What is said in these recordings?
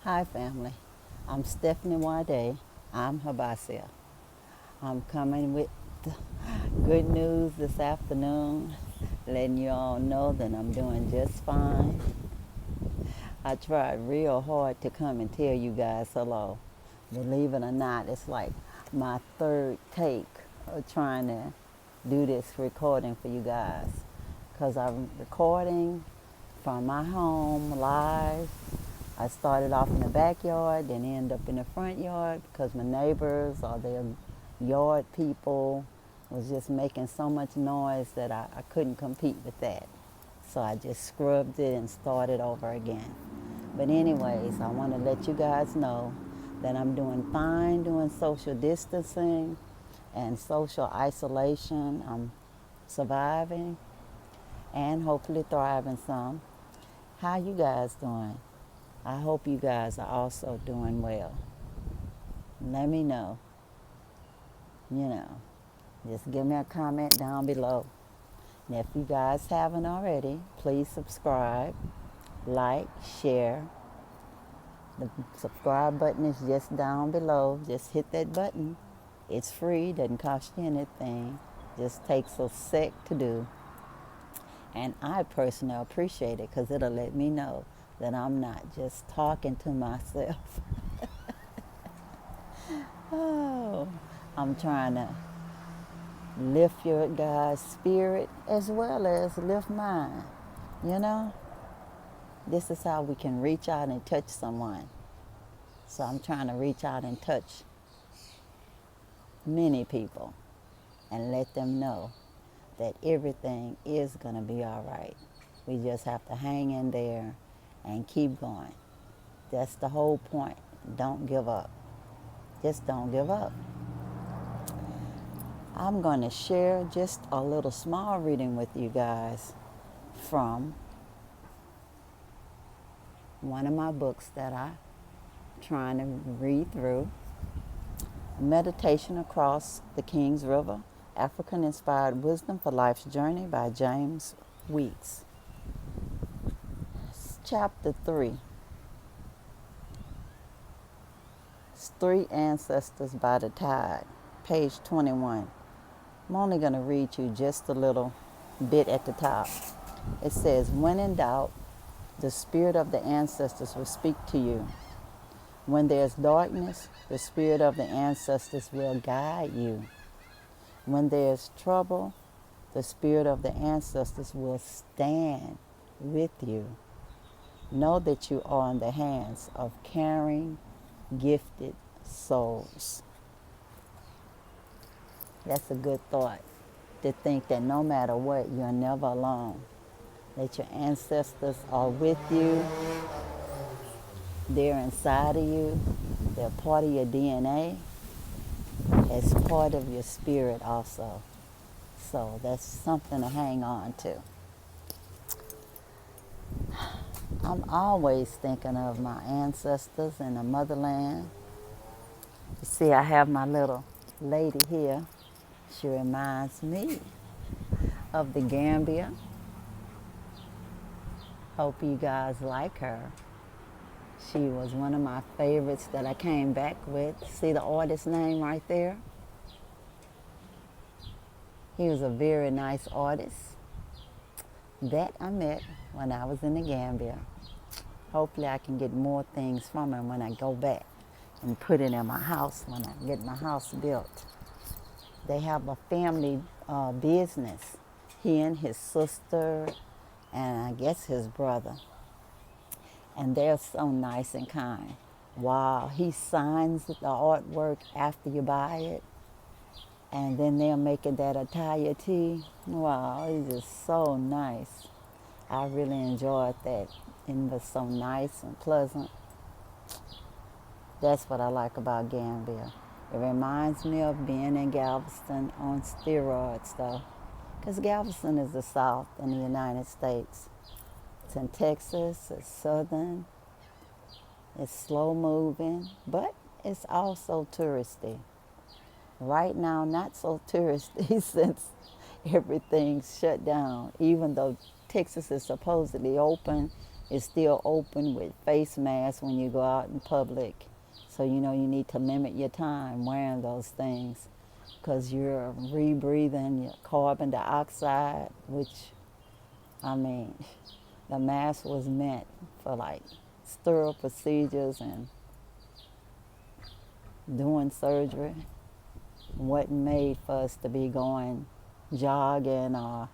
Hi, family. I'm Stephanie Wade. I'm HYBASIA. I'm coming with good news this afternoon, letting you all know that I'm doing just fine. I tried real hard to come and tell you guys hello. Believe it or not, it's like my third take of trying to do this recording for you guys. Because I'm recording from my home live. I started off in the backyard, then ended up in the front yard because my neighbors or their yard people was just making so much noise that I couldn't compete with that. So I just scrubbed it and started over again. But anyways, I want to let you guys know that I'm doing fine doing social distancing and social isolation. I'm surviving and hopefully thriving some. How you guys doing? I hope you guys are also doing well. Let me know. Just give me a comment down below. And if you guys haven't already, please subscribe, like, share. The subscribe button is just down below. Just hit that button. It's free, doesn't cost you anything. Just takes a sec to do. And I personally appreciate it because it'll let me know that I'm not just talking to myself. Oh, I'm trying to lift your guys' spirit as well as lift mine. You know, this is how we can reach out and touch someone. So I'm trying to reach out and touch many people and let them know that everything is going to be all right. We just have to hang in there and keep going. That's the whole point. Don't give up. Just don't give up. I'm going to share just a little small reading with you guys from one of my books that I'm trying to read through. Meditation Across the King's River, African-Inspired Wisdom for Life's Journey by James Weeks. Chapter 3. Three Ancestors by the Tide, page 21. I'm only going to read you just a little bit at the top. It says, when in doubt, the spirit of the ancestors will speak to you. When there's darkness, the spirit of the ancestors will guide you. When there's trouble, the spirit of the ancestors will stand with you. Know that you are in the hands of caring, gifted souls. That's a good thought, to think that no matter what, you're never alone. That your ancestors are with you. They're inside of you. They're part of your DNA. It's part of your spirit also. So that's something to hang on to. I'm always thinking of my ancestors in the motherland. You see, I have my little lady here. She reminds me of the Gambia. Hope you guys like her. She was one of my favorites that I came back with. See the artist's name right there? He was a very nice artist that I met when I was in the Gambia. Hopefully I can get more things from him when I go back and put it in my house when I get my house built. They have a family business. He and his sister and I guess his brother. And they're so nice and kind. Wow, he signs the artwork after you buy it. And then they'll make it that attire tee. Wow, it's just so nice. I really enjoyed that. It was so nice and pleasant. That's what I like about Gambia. It reminds me of being in Galveston on steroids, though. Because Galveston is the South in the United States. It's in Texas, it's southern, it's slow moving, but it's also touristy. Right now, not so touristy since everything's shut down. Even though Texas is supposedly open, is still open with face masks when you go out in public. So, you know, you need to limit your time wearing those things because you're rebreathing your carbon dioxide, which, I mean, the mask was meant for like sterile procedures and doing surgery. Wasn't made for us to be going jogging or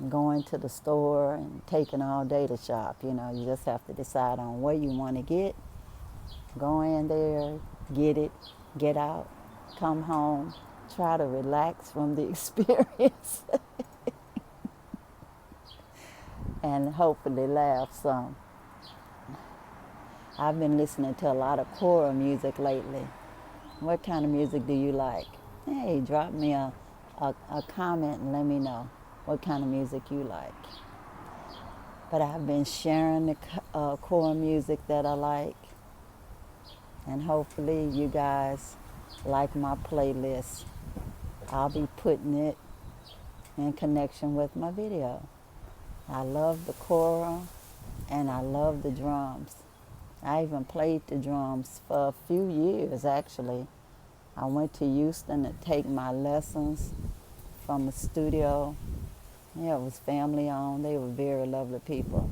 going to the store and taking all day to shop. You know, you just have to decide on what you want to get. Go in there, get it, get out, come home, try to relax from the experience and hopefully laugh some. I've been listening to a lot of choral music lately. What kind of music do you like? Hey, drop me a comment and let me know what kind of music you like. But I've been sharing the choral music that I like, and hopefully you guys like my playlist. I'll be putting it in connection with my video. I love the choral and I love the drums. I even played the drums for a few years, actually. I went to Houston to take my lessons from the studio. Yeah, it was family owned. They were very lovely people.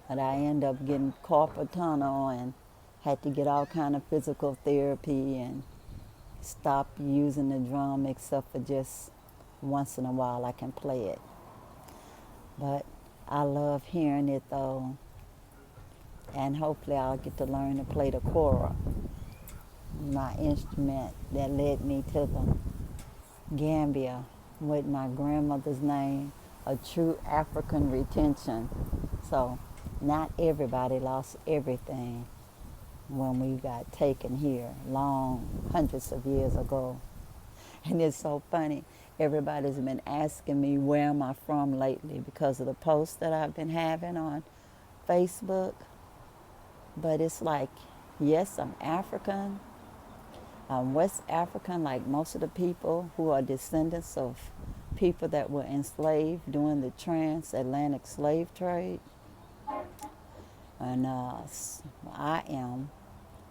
But I ended up getting carpal tunnel and had to get all kind of physical therapy and stop using the drum except for just once in a while I can play it. But I love hearing it though. And hopefully I'll get to learn to play the choral, my instrument that led me to the Gambia with my grandmother's name, a true African retention. So not everybody lost everything when we got taken here long, hundreds of years ago. And it's so funny. Everybody's been asking me where am I from lately because of the posts that I've been having on Facebook. But it's like, yes, I'm African. I'm West African, like most of the people who are descendants of people that were enslaved during the transatlantic slave trade. And I am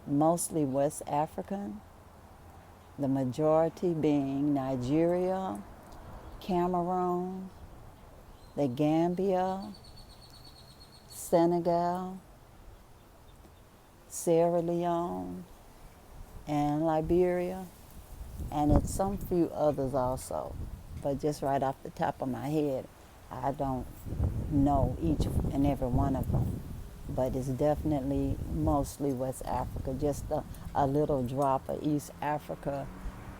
mostly West African, the majority being Nigeria, Cameroon, the Gambia, Senegal, Sierra Leone, and Liberia, and it's some few others also. But just right off the top of my head, I don't know each and every one of them. But it's definitely mostly West Africa, just a little drop of East Africa,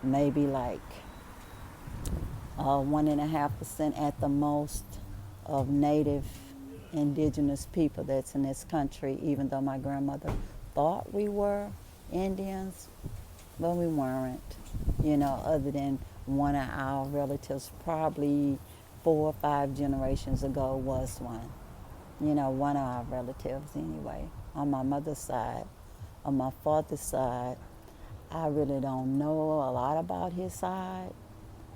maybe like 1.5% at the most of native indigenous people that's in this country, even though my grandmother thought we were Indians, but we weren't. You know, other than one of our relatives, probably 4 or 5 generations ago was one. You know, one of our relatives anyway, on my mother's side. On my father's side, I really don't know a lot about his side,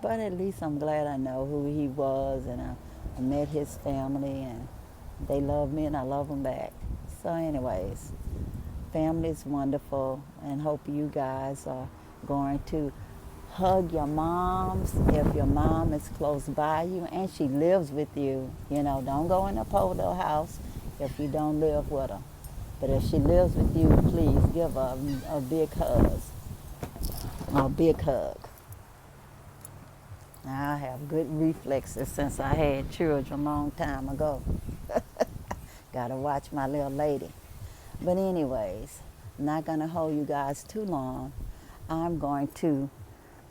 but at least I'm glad I know who he was, and I met his family, and they love me and I love them back. So anyways, family is wonderful, and hope you guys are going to hug your moms if your mom is close by you and she lives with you. You know, don't go in a polo house if you don't live with her. But if she lives with you, please give her a big hug. A big hug. Now, I have good reflexes since I had children a long time ago. Gotta watch my little lady. But anyways, I'm not going to hold you guys too long. I'm going to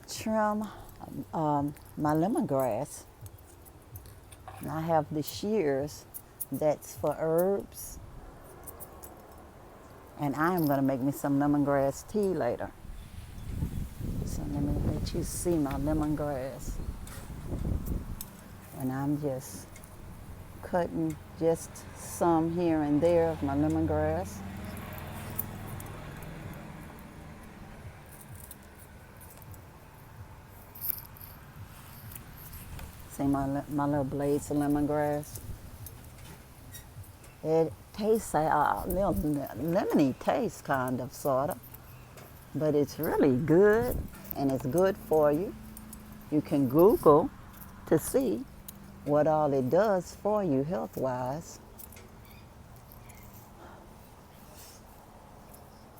trim my lemongrass. And I have the shears that's for herbs. And I'm going to make me some lemongrass tea later. So let me let you see my lemongrass. And I'm just cutting just some here and there of my lemongrass. See my little blades of lemongrass? It tastes a little lemony taste, kind of, sort of. But it's really good, and it's good for you. You can Google to see what all it does for you health-wise.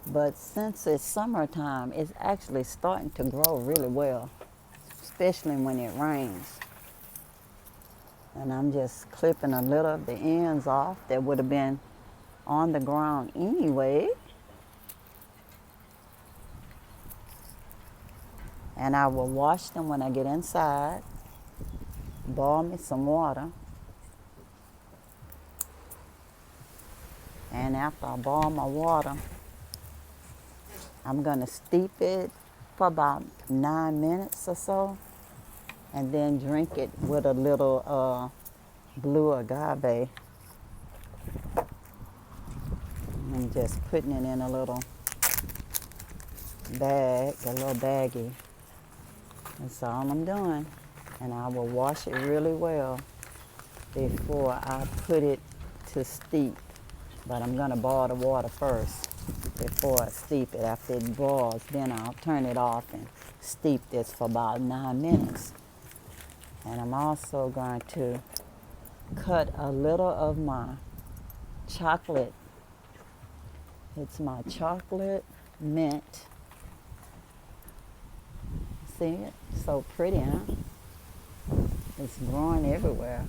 But since it's summertime, it's actually starting to grow really well, especially when it rains. And I'm just clipping a little of the ends off that would have been on the ground anyway. And I will wash them when I get inside, boil me some water. And after I boil my water, I'm gonna steep it for about 9 minutes or so, and then drink it with a little blue agave. I'm just putting it in a little bag, a little baggie. That's all I'm doing. And I will wash it really well before I put it to steep. But I'm gonna boil the water first before I steep it. After it boils, then I'll turn it off and steep this for about 9 minutes. And I'm also going to cut a little of my chocolate. It's my chocolate mint. See it? So pretty, huh? It's growing everywhere.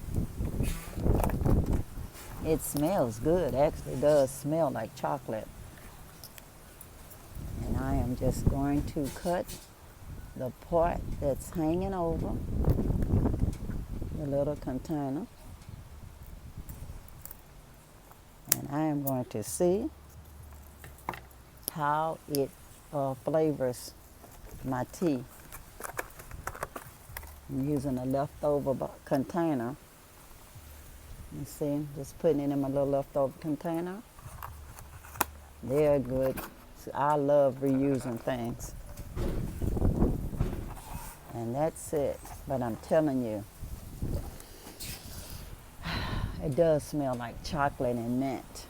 It smells good. Actually, it does smell like chocolate. And I am just going to cut the part that's hanging over the little container. And I am going to see how it flavors my tea. I'm using a leftover container. You see, just putting it in my little leftover container. They're good. I love reusing things. And that's it. But I'm telling you, it does smell like chocolate and mint.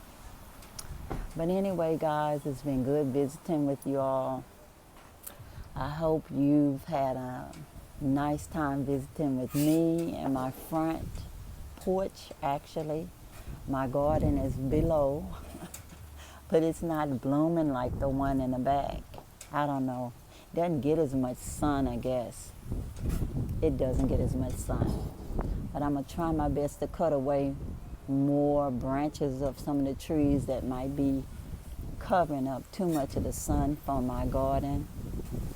But anyway, guys, it's been good visiting with you all. I hope you've had a nice time visiting with me and my front porch, actually. My garden is below, but it's not blooming like the one in the back. I don't know. Doesn't get as much sun, I guess. It doesn't get as much sun. But I'm going to try my best to cut away more branches of some of the trees that might be covering up too much of the sun from my garden,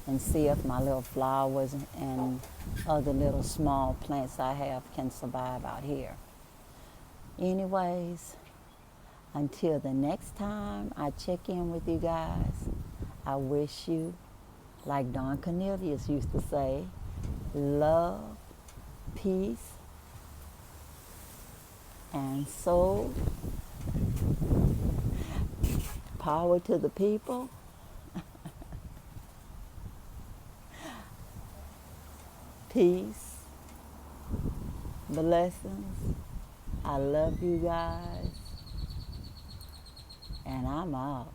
and see if my little flowers and other little small plants I have can survive out here. Anyways, until the next time I check in with you guys, I wish you, like Don Cornelius used to say, love, peace, and soul, power to the people. Peace, blessings. I love you guys, and I'm out.